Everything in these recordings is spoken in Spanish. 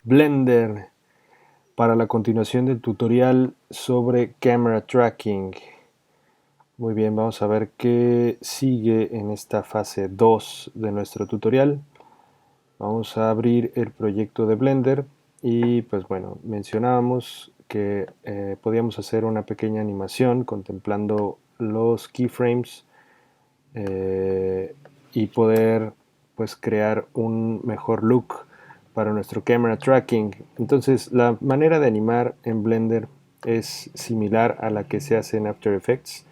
Blender para la continuación del tutorial sobre Camera Tracking. Muy bien, vamos a ver qué sigue en esta fase 2 de nuestro tutorial. Vamos a abrir el proyecto de Blender y pues bueno, mencionábamos que podíamos hacer una pequeña animación contemplando los keyframes y poder pues crear un mejor look para nuestro camera tracking. Entonces la manera de animar en Blender es similar a la que se hace en After Effects.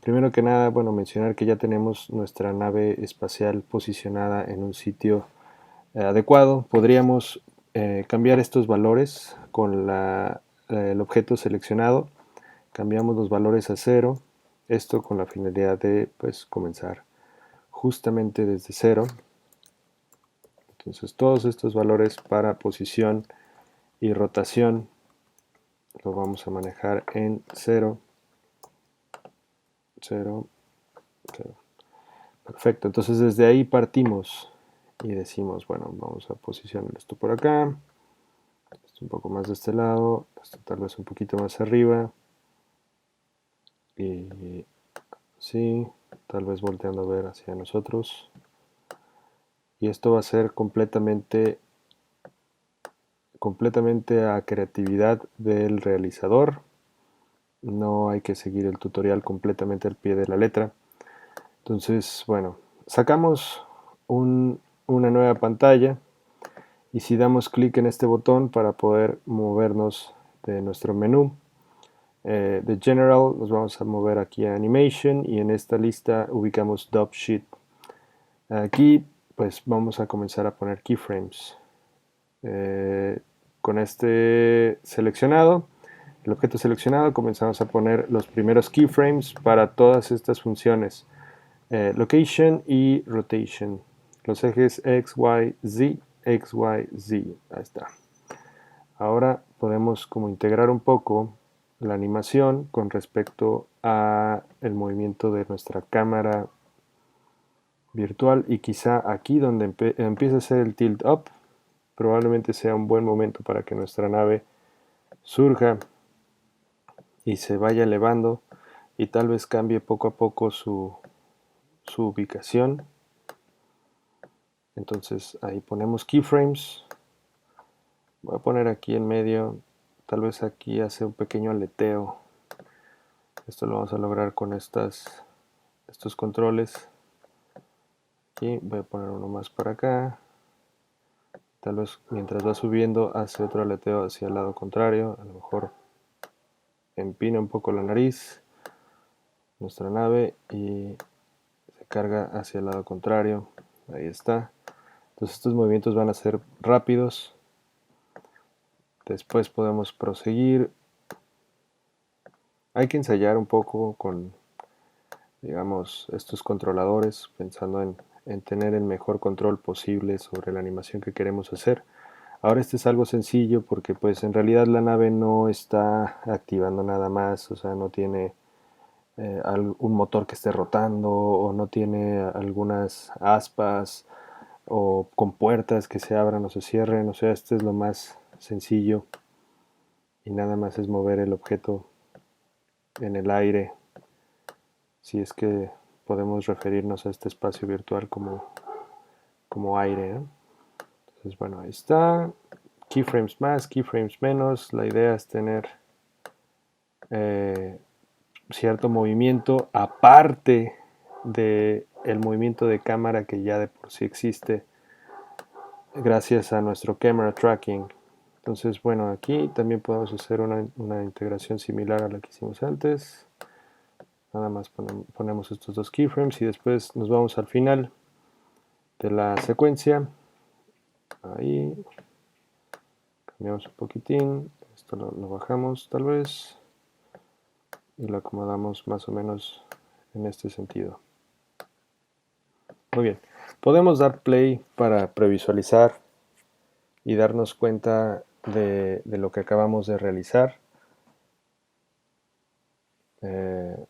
Primero que nada, bueno, mencionar que ya tenemos nuestra nave espacial posicionada en un sitio adecuado. Podríamos cambiar estos valores con el objeto seleccionado. Cambiamos los valores a 0. Esto con la finalidad de pues comenzar justamente desde 0. Entonces todos estos valores para posición y rotación lo vamos a manejar en 0, 0, 0. Perfecto, entonces desde ahí partimos y decimos, bueno, vamos a posicionar esto por acá, esto un poco más de este lado, esto tal vez un poquito más arriba, y sí, tal vez volteando a ver hacia nosotros. Y esto va a ser completamente a creatividad del realizador. No hay que seguir el tutorial completamente al pie de la letra. Entonces, bueno, sacamos una nueva pantalla y si damos clic en este botón para poder movernos de nuestro menú de General, nos vamos a mover aquí a Animation y en esta lista ubicamos Dub Sheet. Aquí pues vamos a comenzar a poner keyframes. Con este seleccionado, el objeto seleccionado, comenzamos a poner los primeros keyframes para todas estas funciones. Location y Rotation. Los ejes X, Y, Z, X, Y, Z. Ahí está. Ahora podemos como integrar un poco la animación con respecto a el movimiento de nuestra cámara virtual y quizá aquí donde empieza a ser el tilt up probablemente sea un buen momento para que nuestra nave surja y se vaya elevando y tal vez cambie poco a poco su ubicación. Entonces ahí ponemos keyframes. Voy a poner aquí en medio, tal vez aquí hace un pequeño aleteo. Esto lo vamos a lograr con estos controles. Aquí voy a poner uno más para acá. Tal vez mientras va subiendo hace otro aleteo hacia el lado contrario. A lo mejor empina un poco la nariz nuestra nave y se carga hacia el lado contrario. Ahí está. Entonces estos movimientos van a ser rápidos. Después podemos proseguir. Hay que ensayar un poco con, digamos, estos controladores, pensando en tener el mejor control posible sobre la animación que queremos hacer. Ahora este es algo sencillo porque pues en realidad la nave no está activando nada más, o sea, no tiene un motor que esté rotando o no tiene algunas aspas o compuertas que se abran o se cierren, o sea, este es lo más sencillo y nada más es mover el objeto en el aire, si es que podemos referirnos a este espacio virtual como aire, ¿no? Entonces, bueno, ahí está. Keyframes más, keyframes menos. La idea es tener cierto movimiento aparte del movimiento de cámara que ya de por sí existe gracias a nuestro camera tracking. Entonces, bueno, aquí también podemos hacer una integración similar a la que hicimos antes. Nada más ponemos estos dos keyframes y después nos vamos al final de la secuencia. Ahí cambiamos un poquitín, esto lo bajamos tal vez y lo acomodamos más o menos en este sentido. Muy bien, podemos dar play para previsualizar y darnos cuenta de lo que acabamos de realizar.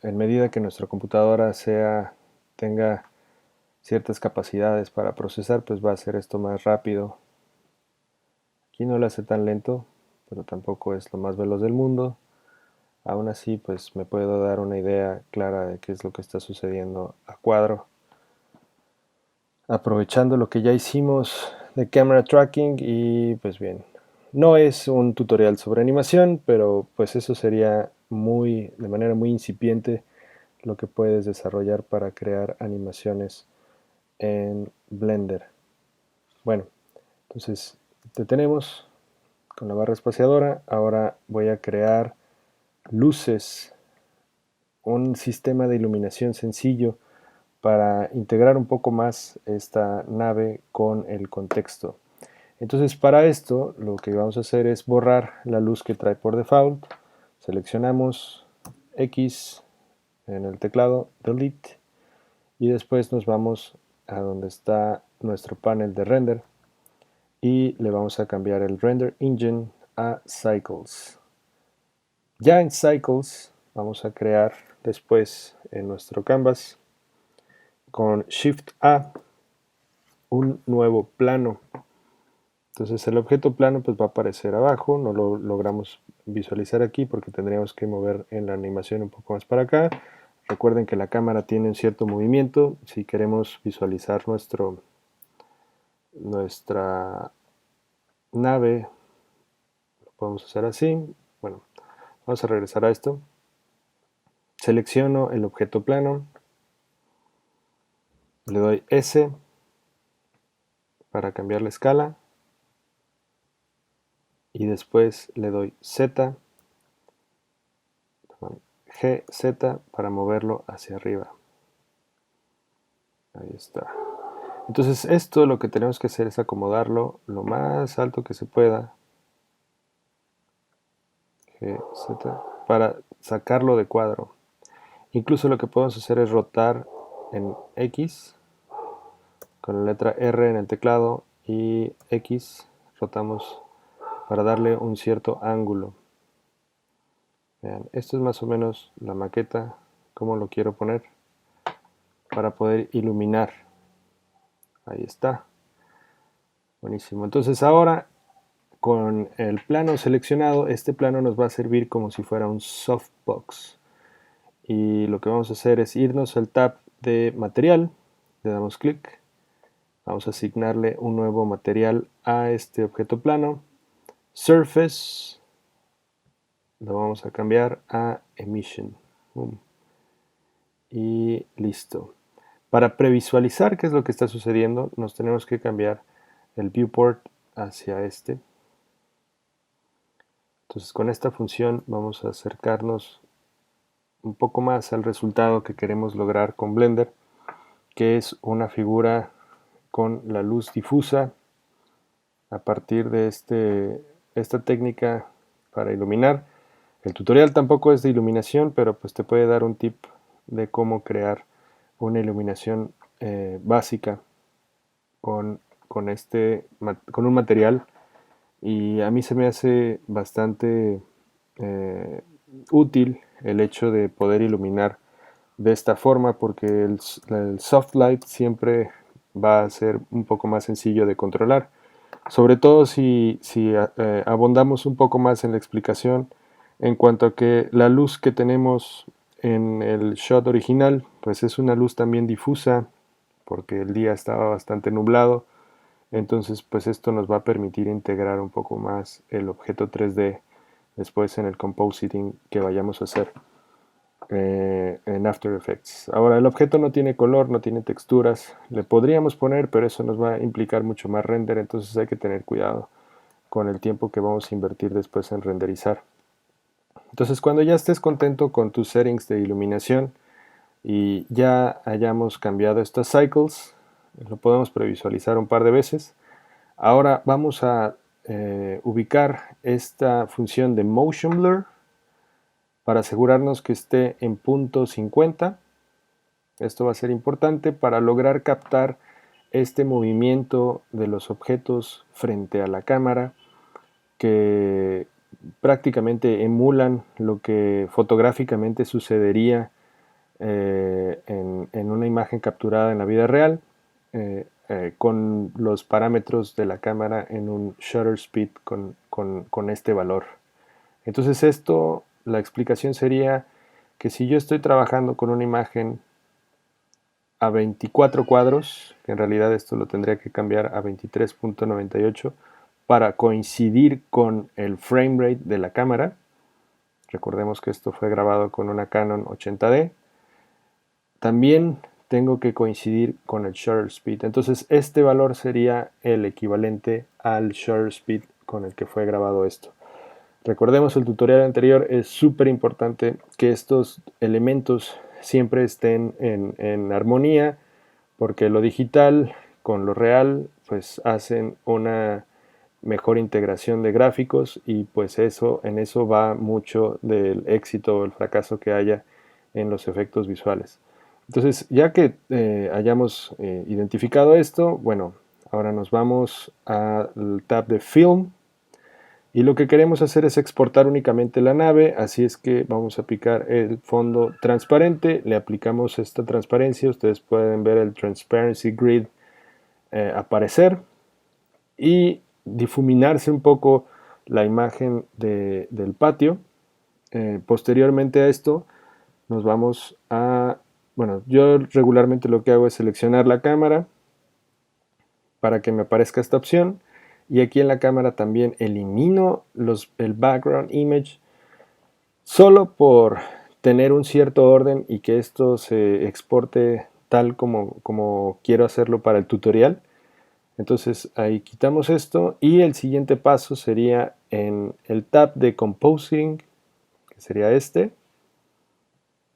En medida que nuestra computadora tenga ciertas capacidades para procesar, pues va a hacer esto más rápido. Aquí no lo hace tan lento, pero tampoco es lo más veloz del mundo. Aún así, pues me puedo dar una idea clara de qué es lo que está sucediendo a cuadro. Aprovechando lo que ya hicimos de camera tracking y pues bien, no es un tutorial sobre animación, pero pues eso sería de manera muy incipiente lo que puedes desarrollar para crear animaciones en Blender. Bueno, entonces detenemos con la barra espaciadora. Ahora voy a crear luces, un sistema de iluminación sencillo para integrar un poco más esta nave con el contexto. Entonces para esto lo que vamos a hacer es borrar la luz que trae por default. Seleccionamos X en el teclado, Delete, y después nos vamos a donde está nuestro panel de render y le vamos a cambiar el Render Engine a Cycles. Ya en Cycles vamos a crear después en nuestro canvas con Shift A un nuevo plano. Entonces el objeto plano pues va a aparecer abajo, no lo logramos visualizar aquí porque tendríamos que mover en la animación un poco más para acá. Recuerden que la cámara tiene un cierto movimiento. Si queremos visualizar nuestra nave, lo podemos hacer así. Bueno, vamos a regresar a esto. Selecciono el objeto plano, le doy S para cambiar la escala y después le doy Z, GZ para moverlo hacia arriba. Ahí está. Entonces esto lo que tenemos que hacer es acomodarlo lo más alto que se pueda, GZ, para sacarlo de cuadro. Incluso lo que podemos hacer es rotar en X con la letra R en el teclado y X rotamos para darle un cierto ángulo. Vean, esto es más o menos la maqueta, como lo quiero poner para poder iluminar. Ahí está. Buenísimo. Entonces ahora con el plano seleccionado, este plano nos va a servir como si fuera un softbox. Y lo que vamos a hacer es irnos al tab de material, le damos clic, vamos a asignarle un nuevo material a este objeto plano, Surface, lo vamos a cambiar a Emission. Y listo. Para previsualizar qué es lo que está sucediendo, nos tenemos que cambiar el viewport hacia este. Entonces con esta función vamos a acercarnos un poco más al resultado que queremos lograr con Blender, que es una figura con la luz difusa a partir de esta técnica para iluminar. El tutorial tampoco es de iluminación, pero pues te puede dar un tip de cómo crear una iluminación básica con un material, y a mí se me hace bastante útil el hecho de poder iluminar de esta forma, porque el soft light siempre va a ser un poco más sencillo de controlar, sobre todo si abondamos un poco más en la explicación en cuanto a que la luz que tenemos en el shot original pues es una luz también difusa porque el día estaba bastante nublado. Entonces pues esto nos va a permitir integrar un poco más el objeto 3D después en el compositing que vayamos a hacer en After Effects. Ahora el objeto no tiene color, no tiene texturas, le podríamos poner, pero eso nos va a implicar mucho más render, entonces hay que tener cuidado con el tiempo que vamos a invertir después en renderizar. Entonces cuando ya estés contento con tus settings de iluminación y ya hayamos cambiado estas cycles, lo podemos previsualizar un par de veces. Ahora vamos a ubicar esta función de Motion Blur para asegurarnos que esté en punto 50. Esto va a ser importante para lograr captar este movimiento de los objetos frente a la cámara, que prácticamente emulan lo que fotográficamente sucedería en una imagen capturada en la vida real. con los parámetros de la cámara en un shutter speed con este valor. Entonces esto, la explicación sería que si yo estoy trabajando con una imagen a 24 cuadros, que en realidad esto lo tendría que cambiar a 23.98 para coincidir con el frame rate de la cámara. Recordemos que esto fue grabado con una Canon 80D. También tengo que coincidir con el shutter speed. Entonces este valor sería el equivalente al shutter speed con el que fue grabado esto. Recordemos el tutorial anterior, es súper importante que estos elementos siempre estén en armonía, porque lo digital con lo real pues hacen una mejor integración de gráficos y pues en eso va mucho del éxito o el fracaso que haya en los efectos visuales. Entonces, ya que hayamos identificado esto, bueno, ahora nos vamos al tab de Film y lo que queremos hacer es exportar únicamente la nave, así es que vamos a aplicar el fondo transparente, le aplicamos esta transparencia, ustedes pueden ver el Transparency Grid aparecer y difuminarse un poco la imagen del patio. Posteriormente a esto nos vamos a, bueno, yo regularmente lo que hago es seleccionar la cámara para que me aparezca esta opción y aquí en la cámara también elimino el background image solo por tener un cierto orden y que esto se exporte tal como quiero hacerlo para el tutorial. Entonces ahí quitamos esto y el siguiente paso sería en el tab de Composing, que sería este.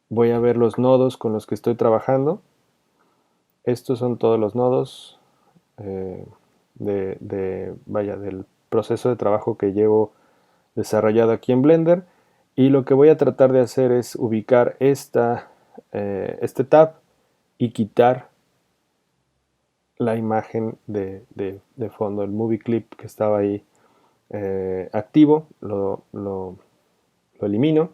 Voy a ver los nodos con los que estoy trabajando. Estos son todos los nodos del proceso de trabajo que llevo desarrollado aquí en Blender. Y lo que voy a tratar de hacer es ubicar este tab y quitar la imagen de fondo, el movie clip que estaba ahí activo, lo elimino.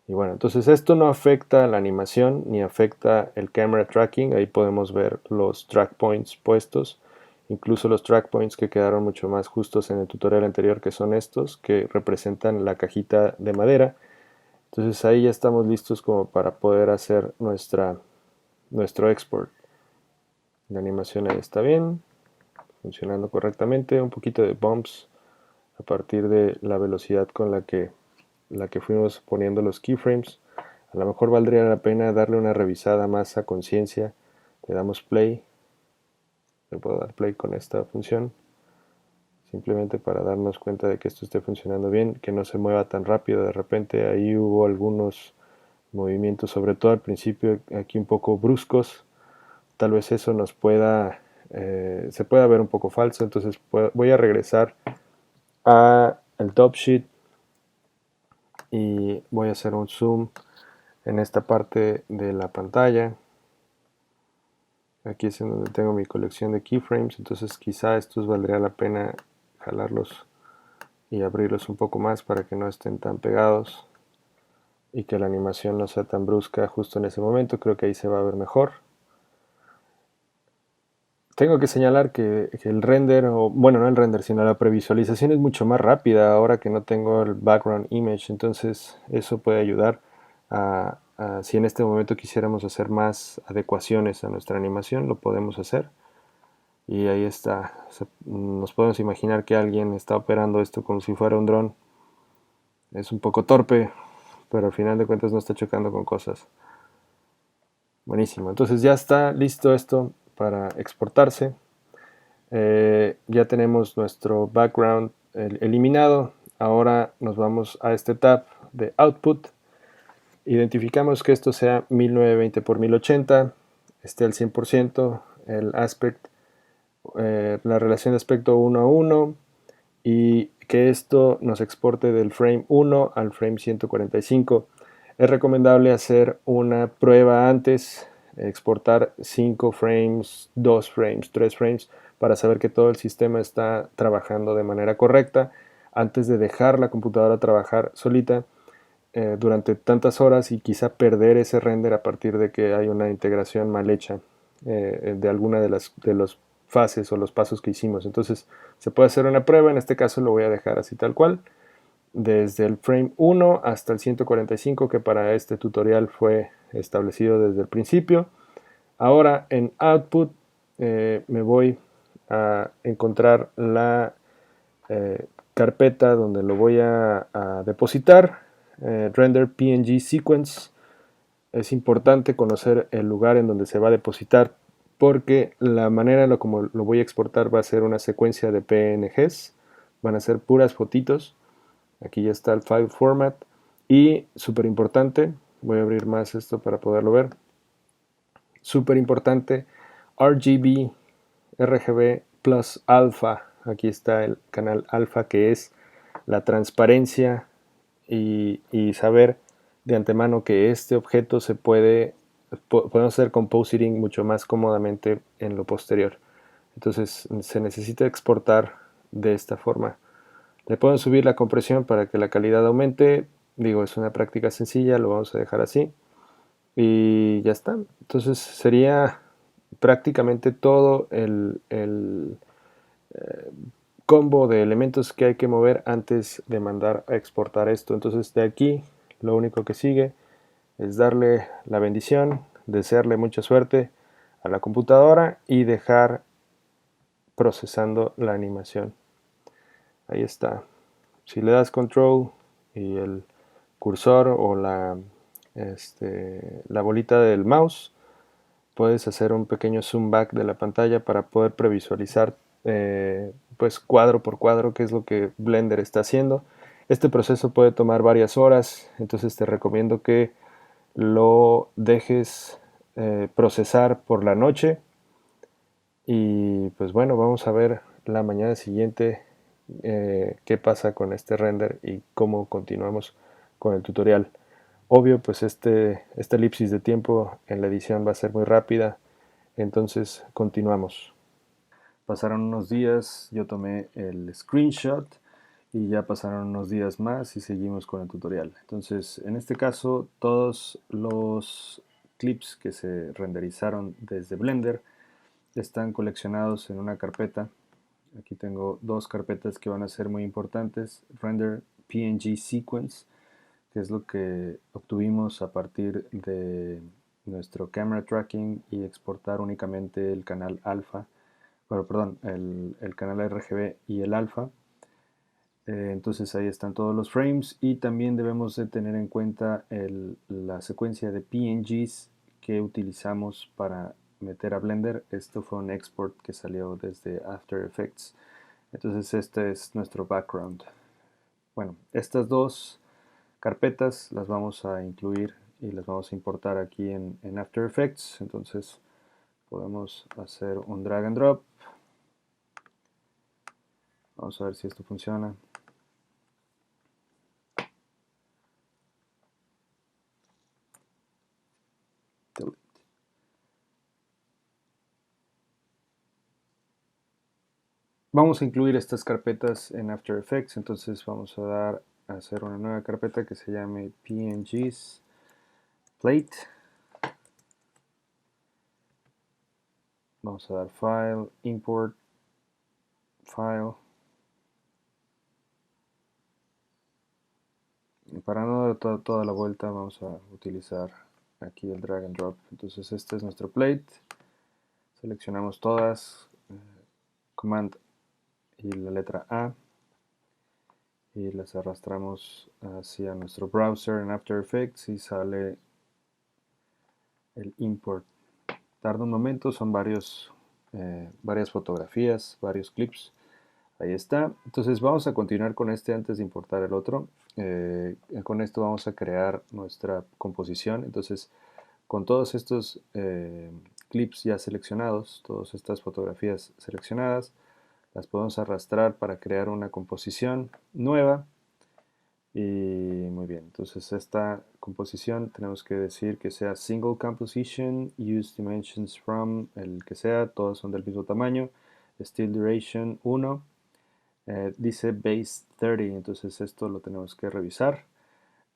Y bueno, entonces esto no afecta la animación ni afecta el camera tracking. Ahí podemos ver los track points puestos, incluso los track points que quedaron mucho más justos en el tutorial anterior, que son estos, que representan la cajita de madera. Entonces ahí ya estamos listos como para poder hacer nuestro export. La animación ahí está bien, funcionando correctamente. Un poquito de bumps a partir de la velocidad con la que fuimos poniendo los keyframes. A lo mejor valdría la pena darle una revisada más a conciencia. Le damos play. Le puedo dar play con esta función. Simplemente para darnos cuenta de que esto esté funcionando bien, que no se mueva tan rápido. De repente ahí hubo algunos movimientos, sobre todo al principio, aquí un poco bruscos. Tal vez eso nos se pueda ver un poco falso. Entonces voy a regresar a el top sheet y voy a hacer un zoom en esta parte de la pantalla. Aquí es en donde tengo mi colección de keyframes, entonces quizá estos valdría la pena jalarlos y abrirlos un poco más para que no estén tan pegados y que la animación no sea tan brusca justo en ese momento. Creo que ahí se va a ver mejor. Tengo que señalar que el render, o bueno, no el render, sino la previsualización es mucho más rápida ahora que no tengo el background image, entonces eso puede ayudar si en este momento quisiéramos hacer más adecuaciones a nuestra animación, lo podemos hacer. Y ahí está, nos podemos imaginar que alguien está operando esto como si fuera un dron. Es un poco torpe, pero al final de cuentas no está chocando con cosas. Buenísimo, entonces ya está listo esto para exportarse. Ya tenemos nuestro background eliminado. Ahora nos vamos a este tab de Output. Identificamos que esto sea 1920 x 1080, esté al 100%, el aspect, la relación de aspecto 1 a 1 y que esto nos exporte del frame 1 al frame 145. Es recomendable hacer una prueba antes, exportar 5 frames, 2 frames, 3 frames, para saber que todo el sistema está trabajando de manera correcta antes de dejar la computadora trabajar solita durante tantas horas y quizá perder ese render a partir de que hay una integración mal hecha de alguna de los fases o los pasos que hicimos. Entonces se puede hacer una prueba, en este caso lo voy a dejar así tal cual, desde el frame 1 hasta el 145, que para este tutorial fue establecido desde el principio. Ahora en output me voy a encontrar la carpeta donde lo voy a depositar, render PNG sequence. Es importante conocer el lugar en donde se va a depositar, porque la manera en la como lo voy a exportar va a ser una secuencia de PNGs, van a ser puras fotitos. Aquí ya está el file format y súper importante, voy a abrir más esto para poderlo ver. Súper importante, RGB plus alpha. Aquí está el canal alfa, que es la transparencia y saber de antemano que este objeto podemos hacer compositing mucho más cómodamente en lo posterior. Entonces se necesita exportar de esta forma. Le pueden subir la compresión para que la calidad aumente. Digo, es una práctica sencilla, lo vamos a dejar así. Y ya está. Entonces sería prácticamente todo el combo de elementos que hay que mover antes de mandar a exportar esto. Entonces de aquí lo único que sigue es darle la bendición, desearle mucha suerte a la computadora y dejar procesando la animación. Ahí está. Si le das control y el cursor o la bolita del mouse, puedes hacer un pequeño zoom back de la pantalla para poder previsualizar pues cuadro por cuadro qué es lo que Blender está haciendo. Este proceso puede tomar varias horas, entonces te recomiendo que lo dejes procesar por la noche. Y pues bueno, vamos a ver la mañana siguiente qué pasa con este render y cómo continuamos con el tutorial. Obvio, pues esta elipsis de tiempo en la edición va a ser muy rápida, entonces continuamos. Pasaron unos días, yo tomé el screenshot y ya pasaron unos días más y seguimos con el tutorial. Entonces, en este caso, todos los clips que se renderizaron desde Blender están coleccionados en una carpeta. Aquí tengo dos carpetas que van a ser muy importantes. Render PNG Sequence, que es lo que obtuvimos a partir de nuestro camera tracking y exportar únicamente el canal alfa, bueno, perdón, el canal RGB y el alfa. Entonces ahí están todos los frames y también debemos de tener en cuenta la secuencia de PNGs que utilizamos para meter a Blender. Esto fue un export que salió desde After Effects. Entonces este es nuestro background. Bueno, estas dos carpetas las vamos a incluir y las vamos a importar aquí en After Effects. Entonces podemos hacer un drag and drop. Vamos a ver si esto funciona. Vamos a incluir estas carpetas en After Effects, entonces vamos a hacer una nueva carpeta que se llame PNGs Plate. Vamos a dar File, Import, File. Y para no dar toda la vuelta vamos a utilizar aquí el drag and drop. Entonces este es nuestro plate. Seleccionamos todas, Command y la letra A, y las arrastramos hacia nuestro browser en After Effects y sale el import. Tarda un momento, son varias fotografías, varios clips. Ahí está. Entonces vamos a continuar con este antes de importar el otro. Con esto vamos a crear nuestra composición. Entonces, con todos estos clips ya seleccionados, todas estas fotografías seleccionadas, las podemos arrastrar para crear una composición nueva. Y muy bien, entonces esta composición tenemos que decir que sea single composition, use dimensions from, el que sea, todos son del mismo tamaño, still duration 1, dice base 30, entonces esto lo tenemos que revisar.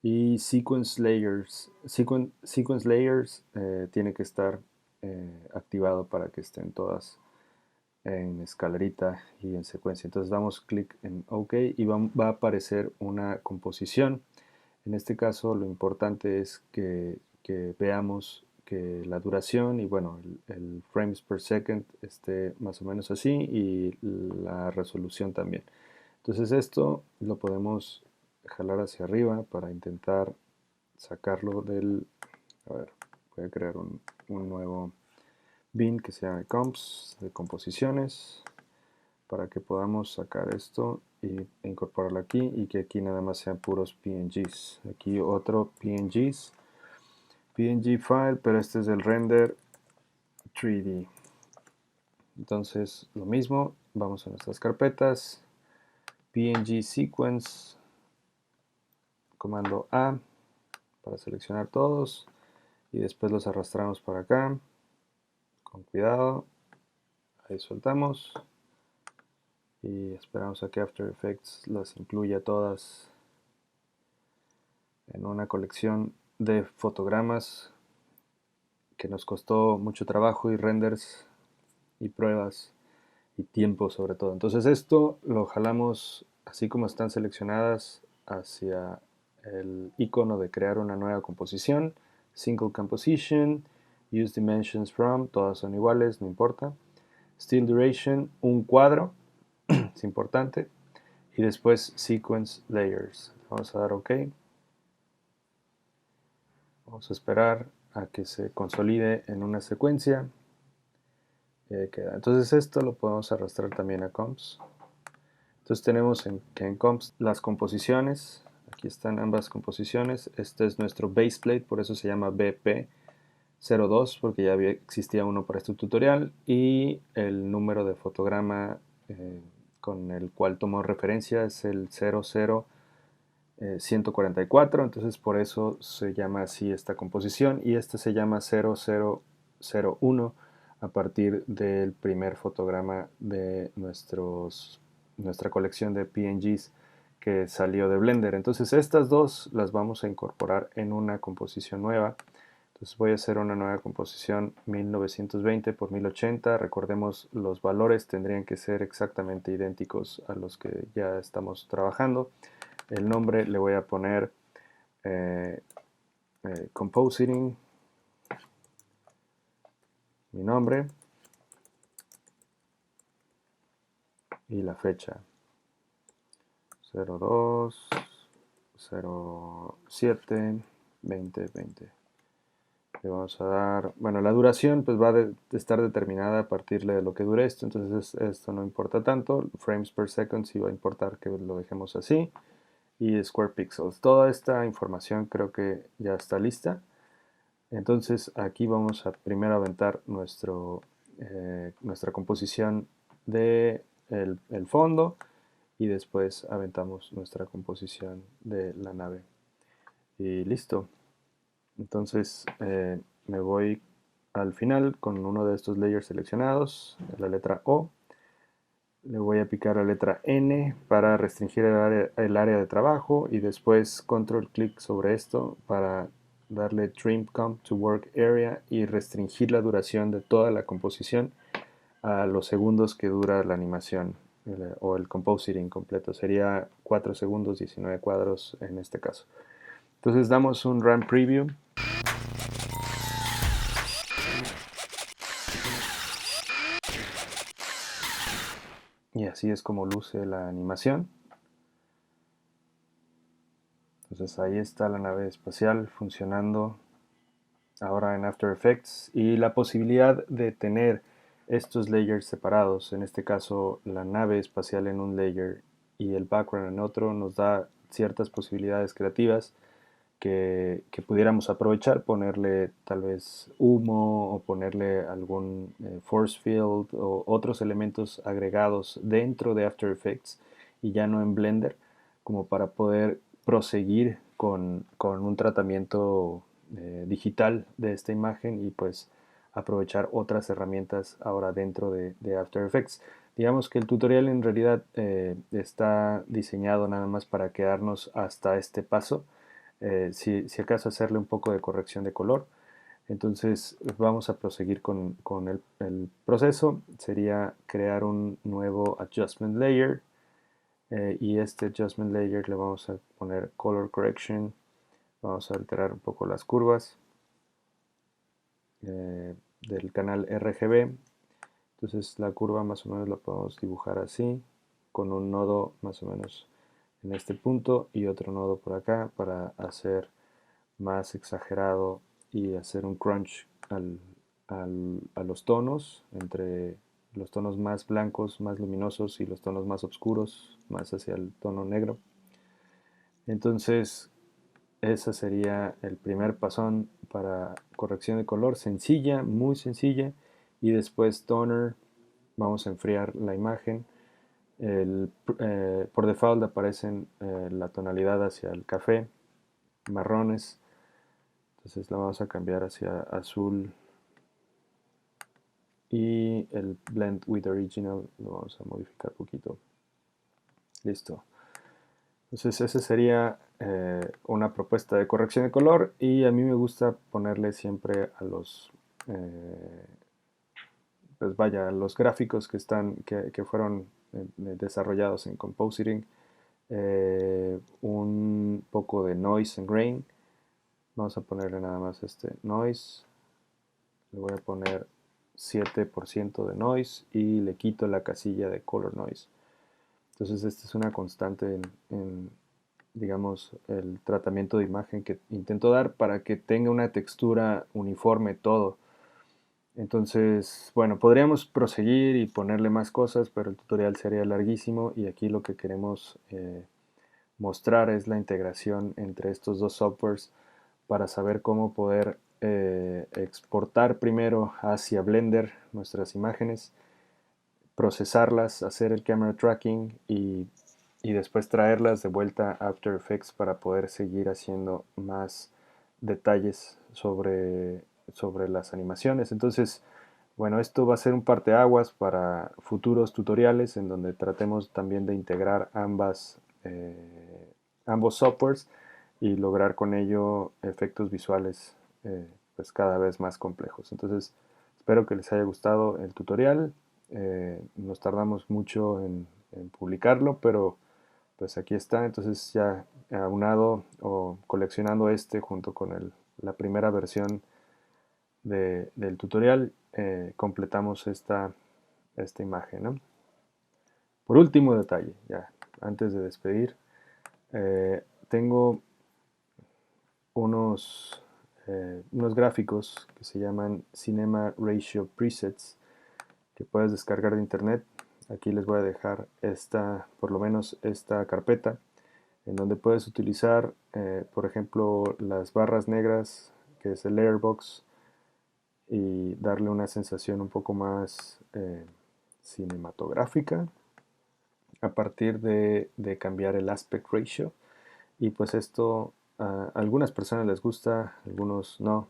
Y sequence layers tiene que estar activado para que estén todas en escalerita y en secuencia. Entonces damos clic en OK y va a aparecer una composición. En este caso lo importante es que veamos que la duración y bueno, el frames per second esté más o menos así y la resolución también. Entonces esto lo podemos jalar hacia arriba para intentar sacarlo del... A ver, voy a crear un nuevo bin que se llama comps de composiciones para que podamos sacar esto y incorporarlo aquí y que aquí nada más sean puros PNGs. Aquí otro PNG file, pero este es el render 3D. Entonces lo mismo, vamos a nuestras carpetas, PNG sequence, comando A para seleccionar todos y después los arrastramos para acá, con cuidado, ahí soltamos y esperamos a que After Effects las incluya todas en una colección de fotogramas que nos costó mucho trabajo y renders y pruebas y tiempo sobre todo. Entonces esto lo jalamos así como están seleccionadas hacia el icono de crear una nueva composición, Single Composition, Use Dimensions From, todas son iguales, no importa. Still Duration, un cuadro, es importante. Y después Sequence Layers. Vamos a dar OK. Vamos a esperar a que se consolide en una secuencia. Y ahí queda. Entonces esto lo podemos arrastrar también a comps. Entonces tenemos en comps las composiciones. Aquí están ambas composiciones. Este es nuestro baseplate, por eso se llama BP02, porque ya existía uno para este tutorial. Y el número de fotograma con el cual tomó referencia es el 00144, entonces por eso se llama así esta composición y este se llama 0001 a partir del primer fotograma de nuestra colección de PNGs que salió de Blender. Entonces estas dos las vamos a incorporar en una composición nueva. Entonces voy a hacer una nueva composición 1920 por 1080. Recordemos, los valores tendrían que ser exactamente idénticos a los que ya estamos trabajando. El nombre le voy a poner Compositing, mi nombre, y la fecha 02 07 2020. Le vamos a dar, bueno, la duración pues va a estar determinada a partir de lo que dure esto, entonces esto no importa tanto. Frames per second sí va a importar que lo dejemos así. Y Square Pixels. Toda esta información creo que ya está lista. Entonces aquí vamos a primero aventar nuestra composición de el fondo y después aventamos nuestra composición de la nave. Y listo. Entonces me voy al final con uno de estos layers seleccionados, la letra O. Le voy a picar la letra N para restringir el área de trabajo y después control clic sobre esto para darle Trim Comp to Work Area y restringir la duración de toda la composición a los segundos que dura la animación o el compositing completo. Sería 4 segundos, 19 cuadros en este caso. Entonces damos un Run Preview. Y así es como luce la animación. Entonces ahí está la nave espacial funcionando ahora en After Effects y la posibilidad de tener estos layers separados, en este caso la nave espacial en un layer y el background en otro, nos da ciertas posibilidades creativas que pudiéramos aprovechar, ponerle tal vez humo o ponerle algún force field o otros elementos agregados dentro de After Effects y ya no en Blender, como para poder proseguir con un tratamiento digital de esta imagen y pues aprovechar otras herramientas ahora dentro de After Effects. Digamos que el tutorial en realidad está diseñado nada más para quedarnos hasta este paso. Si acaso hacerle un poco de corrección de color, Entonces vamos a proseguir con el proceso. Sería crear un nuevo adjustment layer, y este adjustment layer le vamos a poner color correction. Vamos a alterar un poco las curvas del canal RGB. Entonces la curva más o menos la podemos dibujar así, con un nodo más o menos en este punto y otro nodo por acá para hacer más exagerado y hacer un crunch a los tonos, entre los tonos más blancos, más luminosos, y los tonos más oscuros, más hacia el tono negro. Entonces, ese sería el primer pasón para corrección de color, sencilla, muy sencilla. Y después toner, vamos a enfriar la imagen. Por default aparecen la tonalidad hacia el café, marrones. Entonces la vamos a cambiar hacia azul, y el blend with original lo vamos a modificar un poquito. Listo. Entonces esa sería una propuesta de corrección de color, y a mí me gusta ponerle siempre a los pues vaya, los gráficos que fueron desarrollados en Compositing, un poco de noise and grain. Vamos a ponerle nada más este noise. Le voy a poner 7% de noise y le quito la casilla de color noise. Entonces esta es una constante digamos, el tratamiento de imagen que intento dar para que tenga una textura uniforme todo. Entonces, bueno, podríamos proseguir y ponerle más cosas, pero el tutorial sería larguísimo, y aquí lo que queremos mostrar es la integración entre estos dos softwares para saber cómo poder exportar primero hacia Blender nuestras imágenes, procesarlas, hacer el camera tracking y después traerlas de vuelta a After Effects para poder seguir haciendo más detalles sobre las animaciones. Entonces, bueno, esto va a ser un parteaguas para futuros tutoriales en donde tratemos también de integrar ambos softwares y lograr con ello efectos visuales pues cada vez más complejos. Entonces, espero que les haya gustado el tutorial. Nos tardamos mucho en publicarlo, pero pues aquí está. Entonces ya aunado o coleccionando este junto con la primera versión del tutorial, completamos esta imagen, ¿no? Por último detalle, ya antes de despedir, tengo unos gráficos que se llaman Cinema Ratio Presets, que puedes descargar de internet. Aquí les voy a dejar por lo menos esta carpeta, en donde puedes utilizar, por ejemplo, las barras negras, que es el Layer Box, y darle una sensación un poco más cinematográfica a partir de cambiar el aspect ratio. Y pues esto a algunas personas les gusta, algunos no.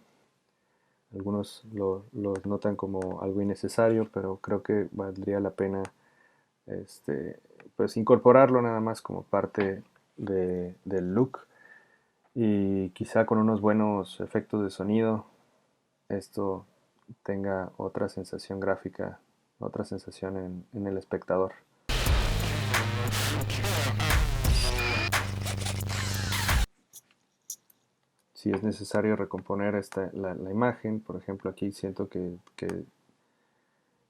Algunos lo notan como algo innecesario, pero creo que valdría la pena pues incorporarlo nada más como parte del look, y quizá con unos buenos efectos de sonido esto tenga otra sensación gráfica, otra sensación en el espectador. Si es necesario recomponer la imagen, por ejemplo aquí siento que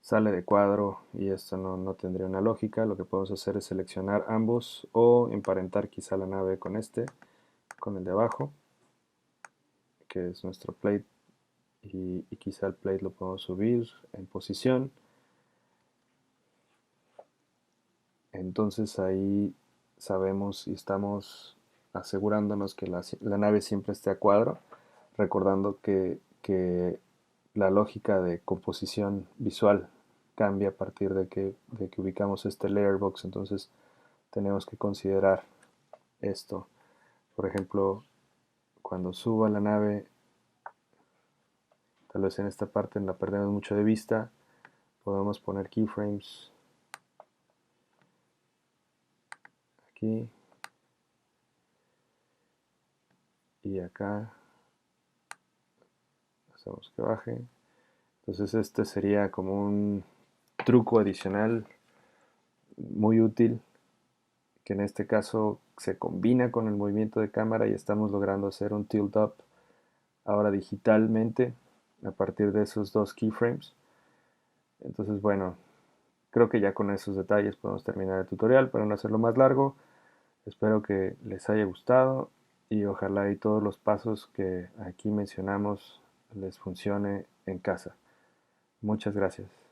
sale de cuadro y esto no tendría una lógica, lo que podemos hacer es seleccionar ambos o emparentar quizá la nave con el de abajo, que es nuestro plate, y quizá el plate lo podemos subir en posición. Entonces ahí sabemos y estamos asegurándonos que la nave siempre esté a cuadro, recordando que la lógica de composición visual cambia a partir de que ubicamos este layer box. Entonces tenemos que considerar esto. Por ejemplo, cuando suba la nave, tal vez en esta parte la perdemos mucho de vista, podemos poner keyframes aquí y acá, hacemos que baje. Entonces este sería como un truco adicional muy útil, que en este caso se combina con el movimiento de cámara y estamos logrando hacer un tilt up ahora digitalmente a partir de esos dos keyframes. Entonces, bueno, creo que ya con esos detalles podemos terminar el tutorial para no hacerlo más largo. Espero que les haya gustado y ojalá y todos los pasos que aquí mencionamos les funcione en casa. Muchas gracias.